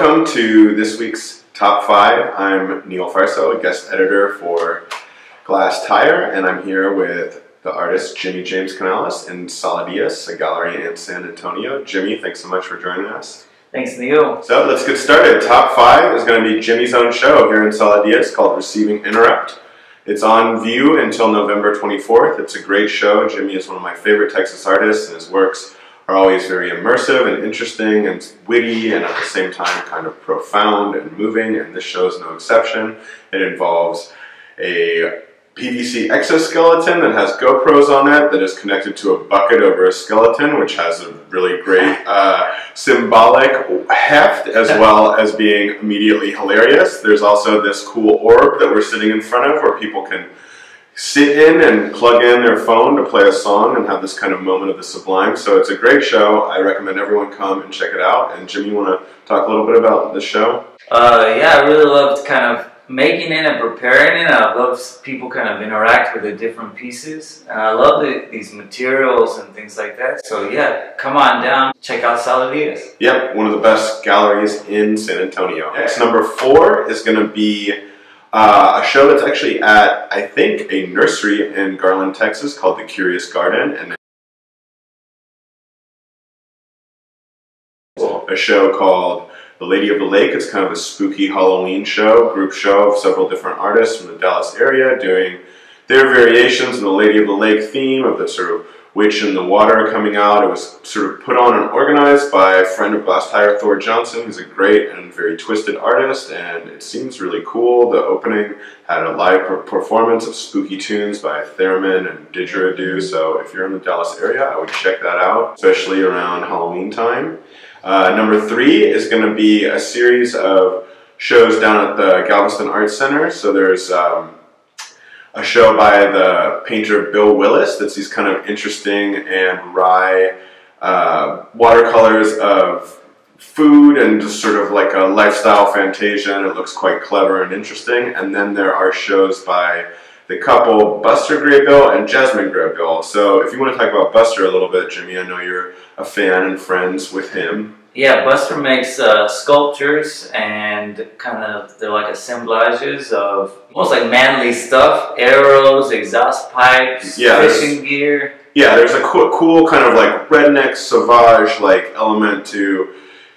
welcome to this week's Top 5. I'm Neil Fauerso, a guest editor for Glasstire, and I'm here with the artist Jimmy James Canales in Sala, Diaz, a gallery in San Antonio. Jimmy, thanks so much for joining us. Thanks, Neil. So let's get started. Top 5 is going to be Jimmy's own show here in Sala, Diaz called Receiving Interrupt. It's on view until November 24th. It's a great show. Jimmy is one of my favorite Texas artists, and his works are always very immersive and interesting and witty and at the same time kind of profound and moving, and this show is no exception. It involves a PVC exoskeleton that has GoPros on it that is connected to a bucket over a skeleton, which has a really great symbolic heft as well as being immediately hilarious. There's also this cool orb that we're sitting in front of where people can sit in and plug in their phone to play a song and have this kind of moment of the sublime. So it's a great show. I recommend everyone come and check it out. And Jimmy, you want to talk a little bit about the show? Yeah, I really loved kind of making it and preparing it. I love people kind of interact with the different pieces. And I love these materials and things like that. So yeah, come on down, check out Sala Diaz. Yep, one of the best galleries in San Antonio. Next, number 4 is going to be a show that's actually at, I think, a nursery in Garland, Texas called The Curious Garden, and a show called The Lady of the Lake. It's kind of a spooky Halloween show, group show of several different artists from the Dallas area doing their variations on the Lady of the Lake theme of the sort of witch in the water coming out. It was sort of put on and organized by a friend of Glasstire, Thor Johnson, who's a great and very twisted artist, and it seems really cool. The opening had a live performance of spooky tunes by Theremin and Didgeridoo, so if you're in the Dallas area, I would check that out, especially around Halloween time. Number 3 is going to be a series of shows down at the Galveston Art Center. So there's a show by the painter Willis that's these kind of interesting and wry watercolors of food and just sort of like a lifestyle fantasia, and it looks quite clever and interesting. And then there are shows by the couple Buster Graybill and Jasmyne Graybill. So if you want to talk about Buster a little bit, Jimmy, I know you're a fan and friends with him. Yeah, Buster makes sculptures and kind of, they're like assemblages of almost like manly stuff, arrows, exhaust pipes, fishing gear. Yeah, there's a cool kind of like redneck sauvage like element to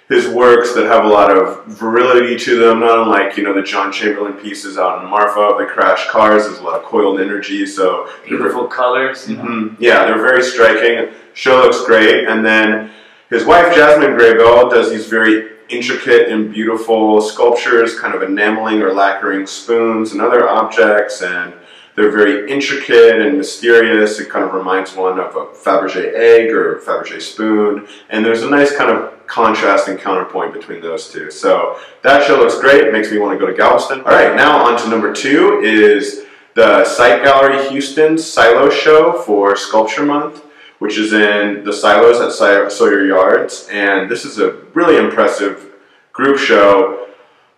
his works that have a lot of virility to them, not unlike, you know, the John Chamberlain pieces out in Marfa of the crash cars. There's a lot of coiled energy, so beautiful colors. Yeah, they're very striking. Show looks great, and then his wife Jasmyne Graybill does these very intricate and beautiful sculptures, kind of enameling or lacquering spoons and other objects, and they're very intricate and mysterious. It kind of reminds one of a Fabergé egg or Fabergé spoon, and there's a nice kind of contrast and counterpoint between those two. So that show looks great. It makes me want to go to Galveston. All right, now on to number 2 is the Site Gallery Houston Silo Show for Sculpture Month, which is in the silos at Sawyer Yards, and this is a really impressive group show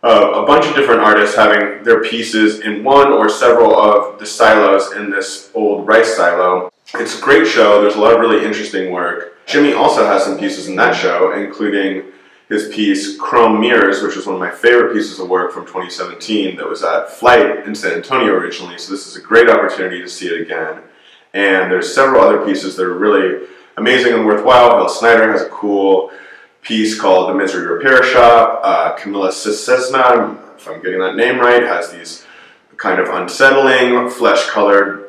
of a bunch of different artists having their pieces in one or several of the silos in this old rice silo. It's a great show. There's a lot of really interesting work. Jimmy also has some pieces in that show, including his piece Chrome Mirrors, which was one of my favorite pieces of work from 2017 that was at Flight in San Antonio originally, so this is a great opportunity to see it again. And there's several other pieces that are really amazing and worthwhile. Bill Snyder has a cool piece called The Misery Repair Shop. Camilla Cesna, if I'm getting that name right, has these kind of unsettling, flesh-colored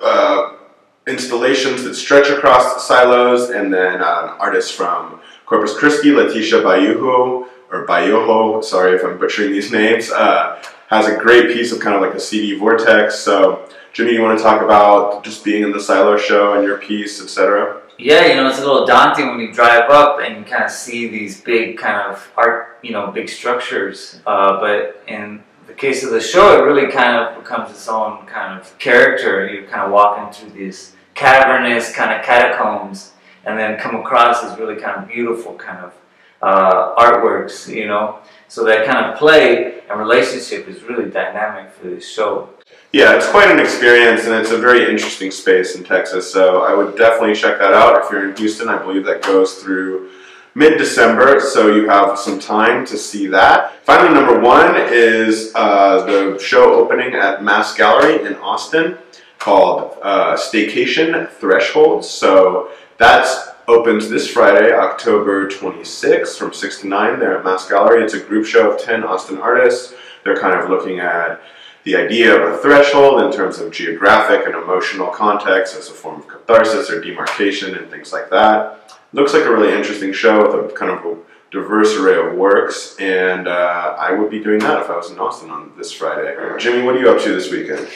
installations that stretch across the silos. And then an artist from Corpus Christi, Leticia Bayojo, sorry if I'm butchering these names, has a great piece of kind of like a CD vortex. So Jimmy, you want to talk about just being in the silo show and your piece, etc.? Yeah, you know, it's a little daunting when you drive up and you kind of see these big kind of art, you know, big structures. But in the case of the show, it really kind of becomes its own kind of character. You kind of walk into these cavernous kind of catacombs and then come across these really kind of beautiful kind of artworks, you know. So that kind of play and relationship is really dynamic for this show. Yeah, it's quite an experience, and it's a very interesting space in Texas, so I would definitely check that out if you're in Houston. I believe that goes through mid-December, so you have some time to see that. Finally, number 1 is the show opening at Mass Gallery in Austin called Staycation Thresholds. So that's opens this Friday, October 26th from 6 to 9 there at Mass Gallery. It's a group show of 10 Austin artists. They're kind of looking at the idea of a threshold in terms of geographic and emotional context as a form of catharsis or demarcation and things like that. Looks like a really interesting show with a kind of a diverse array of works, and I would be doing that if I was in Austin on this Friday. Jimmy, what are you up to this weekend?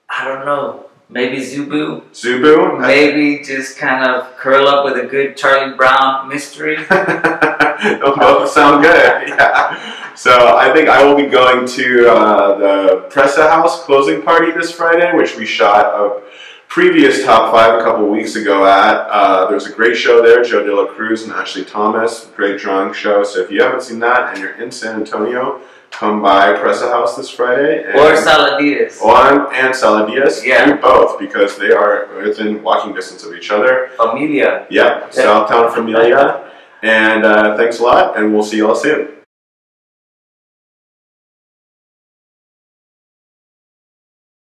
I don't know. Maybe Zubu. Zubu? Maybe just kind of curl up with a good Charlie Brown mystery. Both sound good, yeah. So I think I will be going to the Pressa House closing party this Friday, which we shot a previous Top 5 a couple weeks ago at. There's a great show there, Joe De La Cruz and Ashley Thomas, great drawing show. So if you haven't seen that and you're in San Antonio, come by Pressa House this Friday. Or Sala Diaz. And Sala Diaz. Yeah. Do both, because they are within walking distance of each other. Familia. Yep, Southtown Familia. And thanks a lot, and we'll see you all soon.